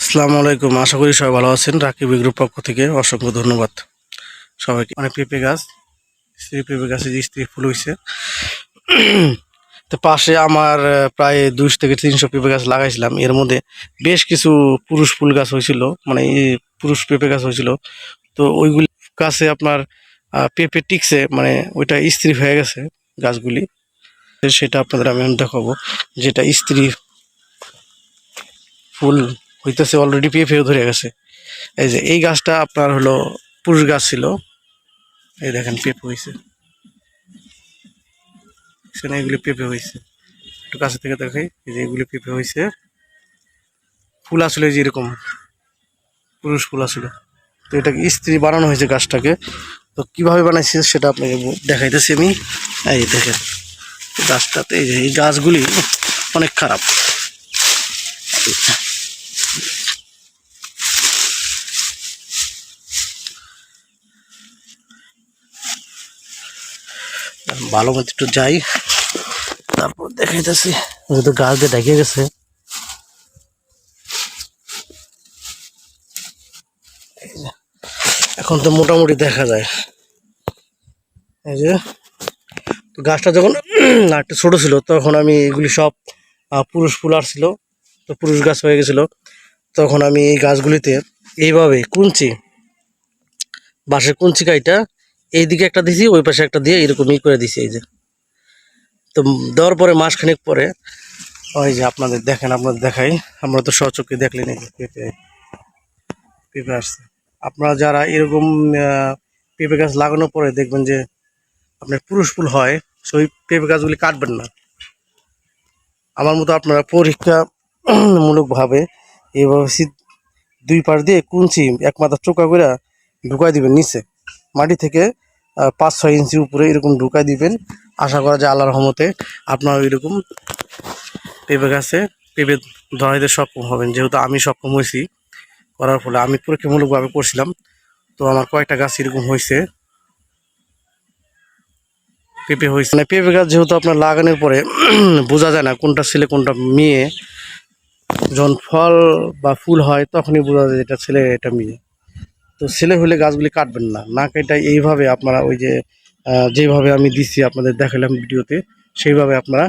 আসসালামু আলাইকুম। আশা করি সবাই ভালো আছেন। রাকিব গ্রুপ পক্ষ থেকে অসংখ্য ধন্যবাদ সবাইকে। মানে পেঁপে গাছ, স্ত্রী পেঁপে গাছে যে স্ত্রী ফুল হয়েছে, তো পাশে আমার প্রায় 200 থেকে 300 পেঁপে গাছ লাগাইছিলাম। এর মধ্যে বেশ কিছু পুরুষ ফুল গাছ হয়েছিল, মানে এই পুরুষ পেঁপে গাছ হয়েছিল। তো ওইগুলি গাছে আপনার পেঁপে টিকছে, মানে ওইটা স্ত্রী হয়ে গেছে গাছগুলি। সেটা আপনাদের আমি দেখাবো, যেটা স্ত্রী ফুল হইতেছে, অলরেডি পেঁপেও ধরে গেছে। এই যে এই গাছটা আপনার হলো পুরুষ গাছ ছিল, এই দেখেন পেঁপে হয়েছে, এগুলি পেঁপে হয়েছে। একটু কাছে থেকে দেখাই, এই যে এগুলি পেঁপে হয়েছে। ফুল আসলে যে এরকম পুরুষ ফুল আসলে, তো এটাকে স্ত্রী বানানো হয়েছে গাছটাকে। তো কিভাবে বানাইছে সেটা আপনাকে দেখাইতেছি আমি। এই দেখেন গাছটাতে, এই যে এই গাছগুলি অনেক খারাপ। ভালো মতো একটু যাই, তারপর দেখাইতেছি। তো গাছ দিয়ে ঢেকে গেছে। এখন তো মোটামুটি দেখা যায়। এই যে গাছটা যখন একটু ছোট ছিল, তখন আমি এগুলি সব পুরুষ ফুল আসছিল, তো পুরুষ গাছ হয়ে গেছিল। তখন আমি এই গাছগুলিতে এইভাবে বাঁশের কুঞ্চি কাইটা এইদিকে একটা দিছি, ওই পাশে একটা দিয়ে এরকম করে দিছি। এই যে তো দেওয়ার পরে মাসখানেক পরে ওই যে আপনাদের দেখাই, আমরা তো সচক্ষে দেখলেন নাকি পেঁপে পেঁপে আসছে। আপনারা যারা এরকম পেঁপে গাছ লাগানোর পরে দেখবেন যে আপনার পুরুষ ফুল হয়, সেই পেঁপে গাছগুলি কাটবেন না। আমার মতো আপনারা পরীক্ষামূলকভাবে এইভাবে দুই পাশ দিয়ে কুঞ্চি এক মাথা চোকা করে ঢুকাই দিবেন নিচে, মাটি থেকে 5-6 ইঞ্চি উপরে এরকম ঢুকাই দিবেন। আশা করা যায় আল্লাহর রহমতে আপনারা এরকম পেঁপে গাছে পেঁপে ধরাইতে সক্ষম হবেন। যেহেতু আমি সক্ষম হয়েছি করার ফলে, আমি পরীক্ষামূলকভাবে করছিলাম, তো আমার কয়েকটা গাছ এরকম হয়েছে, পেঁপে হয়েছে। মানে পেঁপে গাছ যেহেতু আপনার লাগানোর পরে বোঝা যায় না কোনটা ছেলে কোনটা মেয়ে। যখন ফল বা ফুল হয় তখনই বোঝা যায় এটা ছেলে এটা মেয়ে। তো ছেলে হলে গাছগুলি কাটবেন না, না কেটে এইভাবে আপনারা ওই যে যেভাবে আমি দিচ্ছি আপনাদের দেখালাম ভিডিওতে, সেইভাবে আপনারা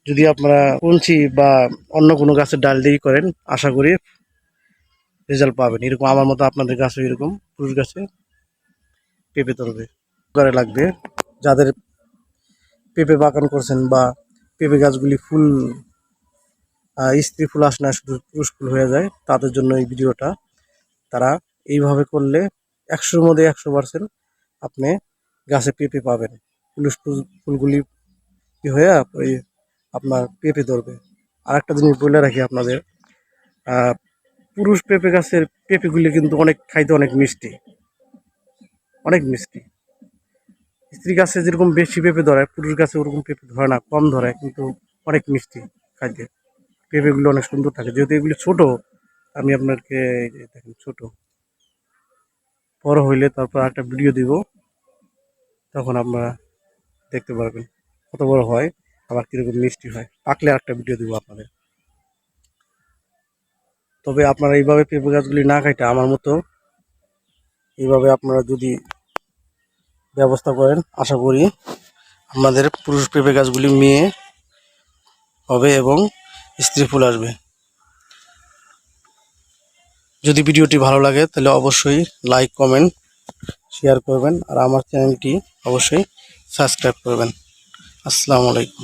যদি আপনারা কুঞ্চি বা অন্য কোনো গাছের ডাল দিয়েই করেন, আশা করি রেজাল্ট পাবেন। এরকম আমার মতো আপনাদের গাছে এরকম পুরুষ গাছে পেঁপে ধরবে। করে লাগবে যাদের পেঁপে বাগান করছেন বা পেঁপে গাছগুলি ফুল স্ত্রী ফুল আসে না, শুধু পুরুষ ফুল হয়ে যায়, তাদের জন্য এই ভিডিওটা। তারা এইভাবে করলে 100-র মধ্যে 100% আপনি গাছে পেঁপে পাবেন। পুরুষ ফুলগুলি কি হয়ে ওই আপনার পেঁপে ধরবে। আর একটা জিনিস বলে রাখি আপনাদের, পুরুষ পেঁপে গাছের পেঁপেগুলি কিন্তু খাইতে অনেক মিষ্টি, অনেক মিষ্টি। স্ত্রী গাছে যেরকম বেশি পেঁপে ধরায়, পুরুষ গাছে ওরকম পেঁপে ধরে না, কম ধরায়, কিন্তু অনেক মিষ্টি খাইতে। পেঁপেগুলো অনেক সুন্দর থাকে, যেহেতু এগুলি ছোট। আমি আপনাকে দেখেন ছোট, বড় হইলে তারপর একটা ভিডিও দিব, তখন আপনারা দেখতে পারবেন কত বড় হয়, আবার কীরকম মিষ্টি হয়। পাকলে একটা ভিডিও দিব আপনাদের। তবে আপনারা এইভাবে পেঁপে গাছগুলি না খাইতে আমার মতো এইভাবে আপনারা যদি ব্যবস্থা করেন, আশা করি আমাদের পুরুষ পেঁপে গাছগুলি মেয়ে হবে এবং স্ত্রী ফুল আসবে। যদি ভিডিওটি ভালো লাগে তাহলে অবশ্যই লাইক কমেন্ট শেয়ার করবেন, আর আমার চ্যানেলটি অবশ্যই সাবস্ক্রাইব করবেন। আসসালামু আলাইকুম।